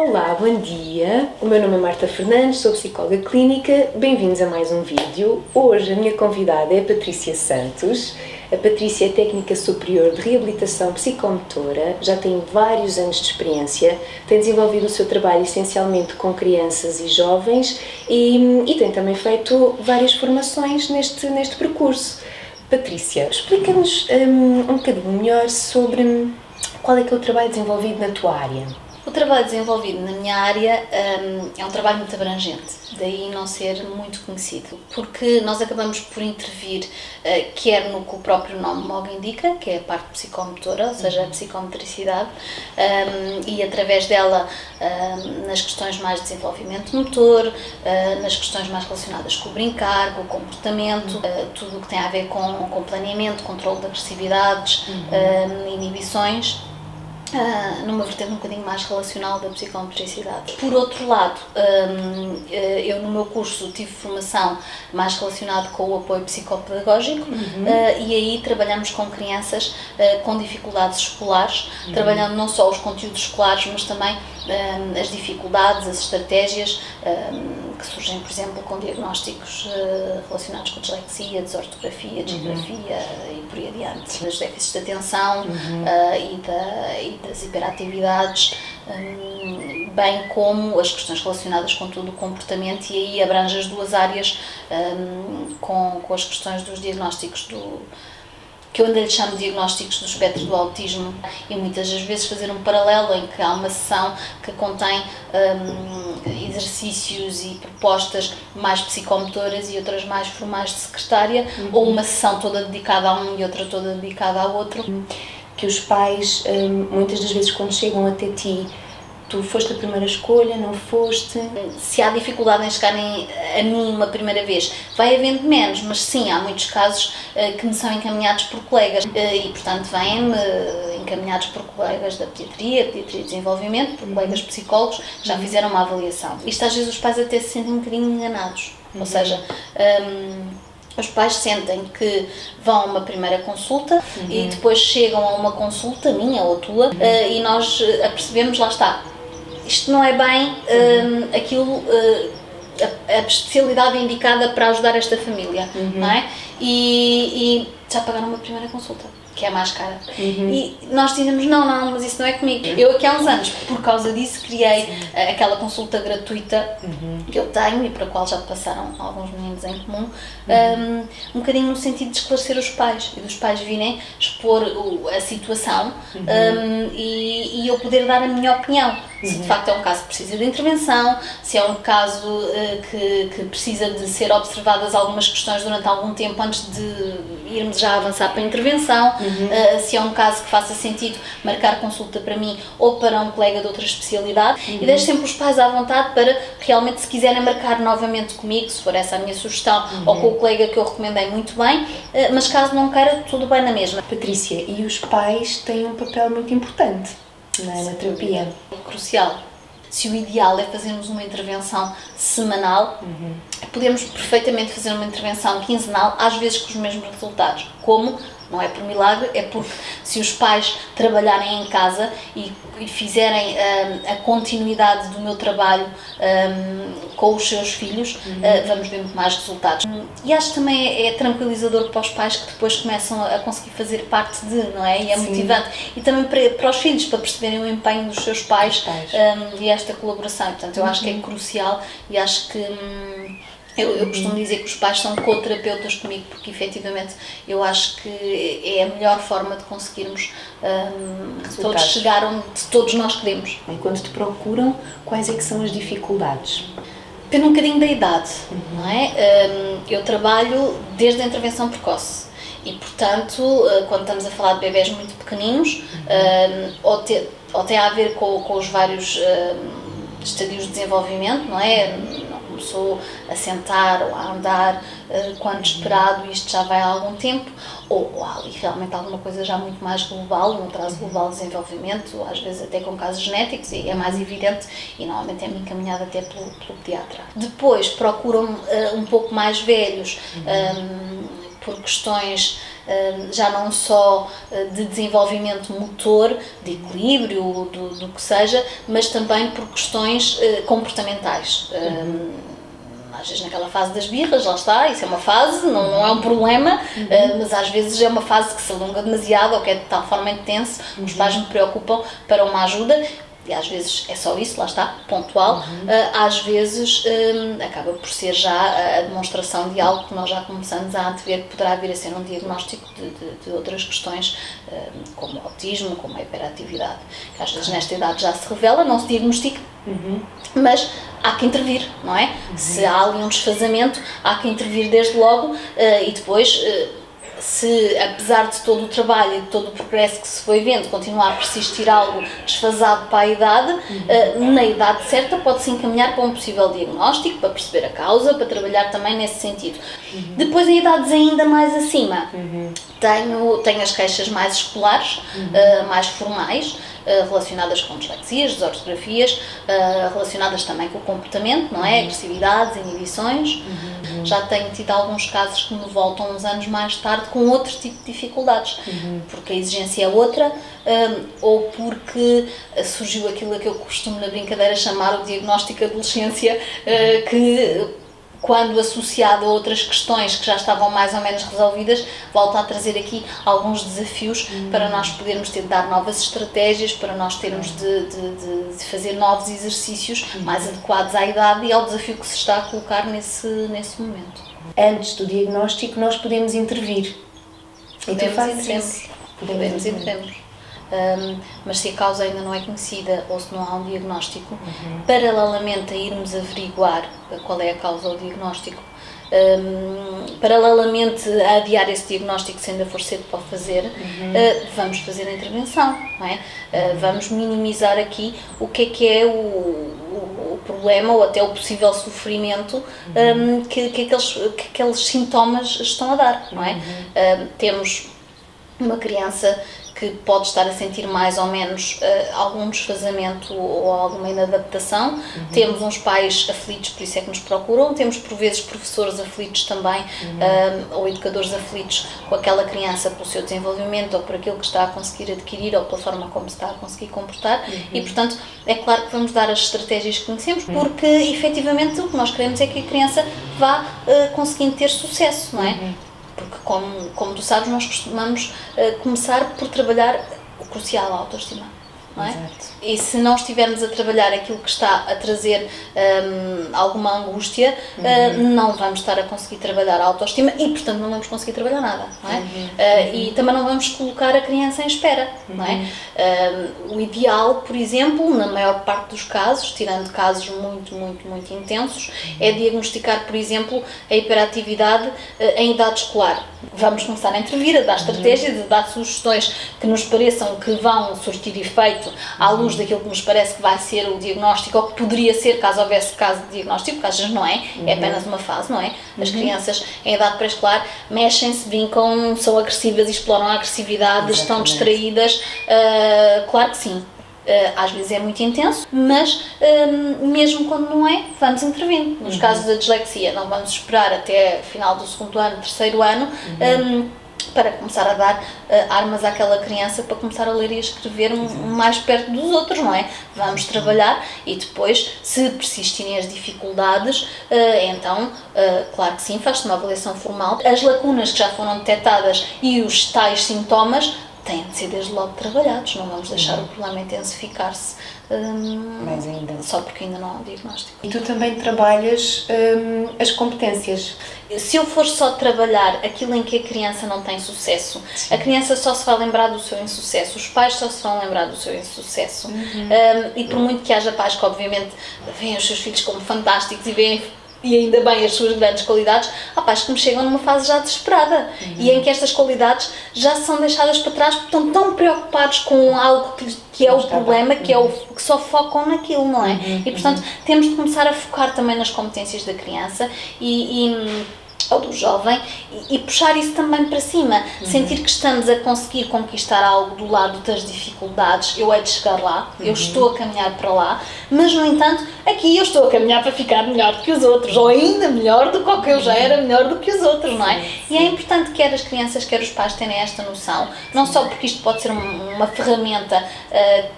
Olá, bom dia. O meu nome é Marta Fernandes, sou psicóloga clínica. Bem-vindos a mais um vídeo. Hoje a minha convidada é a Patrícia Santos. A Patrícia é técnica superior de reabilitação psicomotora, já tem vários anos de experiência, tem desenvolvido o seu trabalho essencialmente com crianças e jovens e tem também feito várias formações neste percurso. Patrícia, explica-nos um bocadinho melhor sobre qual é que é o trabalho desenvolvido na tua área. O trabalho desenvolvido na minha área é um trabalho muito abrangente, daí não ser muito conhecido, porque nós acabamos por intervir, quer no que o próprio nome logo indica, que é a parte psicomotora, ou seja, a psicomotricidade, e através dela nas questões mais de desenvolvimento motor, nas questões mais relacionadas com o brincar, com o comportamento, tudo o que tem a ver com planeamento, controle de agressividades, inibições. Numa vertente um bocadinho mais relacional da psicomotricidade. Por outro lado, eu no meu curso tive formação mais relacionada com o apoio psicopedagógico e aí trabalhamos com crianças com dificuldades escolares, trabalhando não só os conteúdos escolares, mas também as dificuldades, as estratégias que surgem, por exemplo, com diagnósticos relacionados com dislexia, desortografia, disgrafia e por aí adiante. Os déficits de atenção e das hiperatividades, bem como as questões relacionadas com todo o comportamento, e aí abrange as duas áreas com as questões dos diagnósticos que eu ainda lhe chamo de diagnósticos do espectro do autismo, e muitas das vezes fazer um paralelo em que há uma sessão que contém exercícios e propostas mais psicomotoras e outras mais formais de secretária, ou uma sessão toda dedicada a um e outra toda dedicada ao outro. Que os pais, muitas das vezes quando chegam até ti, tu foste a primeira escolha, não foste? Se há dificuldade em chegarem a mim uma primeira vez, vai havendo menos, mas sim, há muitos casos que me são encaminhados por colegas e, portanto, vêm-me encaminhados por colegas da pediatria de desenvolvimento, por colegas psicólogos que já fizeram uma avaliação. Isto às vezes os pais até se sentem um bocadinho enganados, ou seja, os pais sentem que vão a uma primeira consulta e depois chegam a uma consulta, minha ou tua, e nós apercebemos, lá está, isto não é bem aquilo, a especialidade indicada para ajudar esta família, não é? E já pagaram uma primeira consulta, que é mais cara. E nós dizemos, não, mas isso não é comigo. Eu aqui há uns anos, por causa disso, criei aquela consulta gratuita que eu tenho e para a qual já passaram alguns meninos em comum, um bocadinho no sentido de esclarecer os pais e dos pais virem expor a situação e eu poder dar a minha opinião. Se de facto é um caso que precisa de intervenção, se é um caso que precisa de ser observadas algumas questões durante algum tempo antes de irmos já avançar para a intervenção, se é um caso que faça sentido marcar consulta para mim ou para um colega de outra especialidade, e deixo sempre os pais à vontade para realmente, se quiserem marcar novamente comigo, se for essa a minha sugestão, ou com o colega que eu recomendei, muito bem, mas caso não queira, tudo bem na mesma. Patrícia, e os pais têm um papel muito importante na terapia? Crucial. Se o ideal é fazermos uma intervenção semanal, podemos perfeitamente fazer uma intervenção quinzenal, às vezes com os mesmos resultados. Como? Não é por milagre, é porque se os pais trabalharem em casa e fizerem a continuidade do meu trabalho com os seus filhos, vamos ver muito mais resultados. E acho que também é tranquilizador para os pais que depois começam a conseguir fazer parte de, não é? E é motivante. E também para os filhos, para perceberem o empenho dos seus pais. E esta colaboração. Portanto, eu acho que é crucial e acho que... Eu costumo dizer que os pais são co-terapeutas comigo, porque efetivamente eu acho que é a melhor forma de conseguirmos todos chegar onde todos nós queremos. E quando te procuram, quais é que são as dificuldades? Depende um bocadinho da idade, não é? Eu trabalho desde a intervenção precoce e, portanto, quando estamos a falar de bebés muito pequeninos, ou tem a ver com os vários estadios de desenvolvimento, não é? Começou a sentar ou a andar quando esperado, e isto já vai há algum tempo, ou há ali realmente alguma coisa já muito mais global, um atraso global de desenvolvimento, às vezes até com casos genéticos, e é mais evidente, e normalmente é encaminhado até pelo pediatra. Depois procuram um pouco mais velhos, por questões já não só de desenvolvimento motor, de equilíbrio, do que seja, mas também por questões comportamentais. Às vezes naquela fase das birras, lá está, isso é uma fase, não é um problema, mas às vezes é uma fase que se alonga demasiado ou que é de tal forma intenso, os pais me preocupam para uma ajuda, e às vezes é só isso, lá está, pontual, às vezes acaba por ser já a demonstração de algo que nós já começamos a antever que poderá vir a ser um diagnóstico de outras questões, como o autismo, como a hiperatividade, que às vezes nesta idade já se revela, não se diagnostica, mas há que intervir, não é? Se há ali um desfazamento, há que intervir desde logo e depois, se apesar de todo o trabalho e de todo o progresso que se foi vendo, continuar a persistir algo desfasado para a idade, na idade certa pode-se encaminhar para um possível diagnóstico, para perceber a causa, para trabalhar também nesse sentido. Depois, em idades ainda mais acima, tenho as queixas mais escolares, mais formais, relacionadas com dislexias, desortografias, relacionadas também com o comportamento, não é? Agressividades, inibições. Já tenho tido alguns casos que me voltam uns anos mais tarde com outro tipo de dificuldades, porque a exigência é outra, ou porque surgiu aquilo a que eu costumo na brincadeira chamar o diagnóstico de adolescência, que quando associado a outras questões que já estavam mais ou menos resolvidas, volta a trazer aqui alguns desafios para nós podermos ter de dar novas estratégias, para nós termos de fazer novos exercícios mais adequados à idade e ao desafio que se está a colocar nesse momento. Antes do diagnóstico nós podemos intervir. Podemos e devemos. Mas se a causa ainda não é conhecida ou se não há um diagnóstico, paralelamente a irmos averiguar qual é a causa ou o diagnóstico, paralelamente a adiar esse diagnóstico, se ainda for cedo para o fazer, vamos fazer a intervenção, não é? Vamos minimizar aqui o que é o problema ou até o possível sofrimento que aqueles sintomas estão a dar, não é? Temos uma criança que pode estar a sentir mais ou menos algum desfazamento ou alguma inadaptação. Temos uns pais aflitos, por isso é que nos procuram. Temos, por vezes, professores aflitos também, ou educadores aflitos com aquela criança pelo seu desenvolvimento ou por aquilo que está a conseguir adquirir ou pela forma como se está a conseguir comportar. E, portanto, é claro que vamos dar as estratégias que conhecemos, porque, efetivamente, o que nós queremos é que a criança vá conseguindo ter sucesso, não é? Porque, como tu sabes, nós costumamos começar por trabalhar o crucial, a autoestima, não é? Exato. E se não estivermos a trabalhar aquilo que está a trazer alguma angústia, não vamos estar a conseguir trabalhar a autoestima e, portanto, não vamos conseguir trabalhar nada, não é? E também não vamos colocar a criança em espera, não é? O ideal, por exemplo, na maior parte dos casos, tirando casos muito, muito, muito intensos, é diagnosticar, por exemplo, a hiperatividade em idade escolar. Vamos começar a intervir, a dar estratégias, a dar sugestões que nos pareçam que vão surtir efeito à luz daquilo que nos parece que vai ser o diagnóstico, ou que poderia ser caso houvesse caso de diagnóstico, porque às vezes não é, é apenas uma fase, não é? As crianças em idade pré-escolar mexem-se, brincam, são agressivas e exploram a agressividade, estão distraídas, claro que sim. Às vezes é muito intenso, mas mesmo quando não é, vamos intervindo. Nos casos da dislexia, não vamos esperar até final do segundo ano, terceiro ano, para começar a dar armas àquela criança para começar a ler e a escrever mais perto dos outros, não é? Vamos trabalhar e depois, se persistirem as dificuldades, então, claro que sim, faz-se uma avaliação formal. As lacunas que já foram detectadas e os tais sintomas têm de ser desde logo trabalhados, não vamos deixar o problema intensificar-se Mais ainda. só porque ainda não há um diagnóstico. E tu também trabalhas as competências. Se eu for só trabalhar aquilo em que a criança não tem sucesso, a criança só se vai lembrar do seu insucesso, os pais só se vão lembrar do seu insucesso. E por muito que haja pais que obviamente veem os seus filhos como fantásticos e veem e ainda bem as suas grandes qualidades, há pais que me chegam numa fase já desesperada e em que estas qualidades já são deixadas para trás porque estão tão preocupados com algo que é o problema, que só focam naquilo, não é? E portanto temos de começar a focar também nas competências da criança e ou do jovem, e puxar isso também para cima, sentir que estamos a conseguir conquistar algo do lado das dificuldades, eu hei de chegar lá, eu estou a caminhar para lá, mas no entanto, aqui eu estou a caminhar para ficar melhor do que os outros, ou ainda melhor do que eu já era melhor do que os outros, não é? E é importante quer as crianças, quer os pais terem esta noção, não só porque isto pode ser uma ferramenta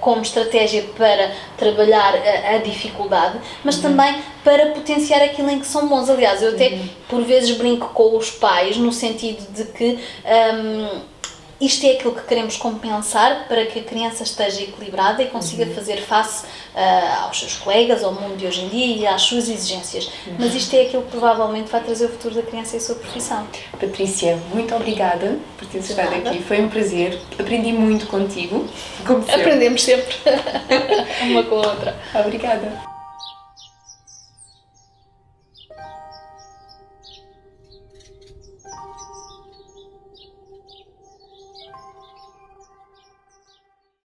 como estratégia para trabalhar a dificuldade, mas também para potenciar aquilo em que são bons. Aliás, eu até por vezes brinco com os pais no sentido de que isto é aquilo que queremos compensar para que a criança esteja equilibrada e consiga fazer face aos seus colegas, ao mundo de hoje em dia e às suas exigências. Mas isto é aquilo que provavelmente vai trazer o futuro da criança e a sua profissão. Patrícia, muito obrigada por teres estado aqui. Foi um prazer. Aprendi muito contigo. Como sempre. Aprendemos sempre uma com a outra. Obrigada.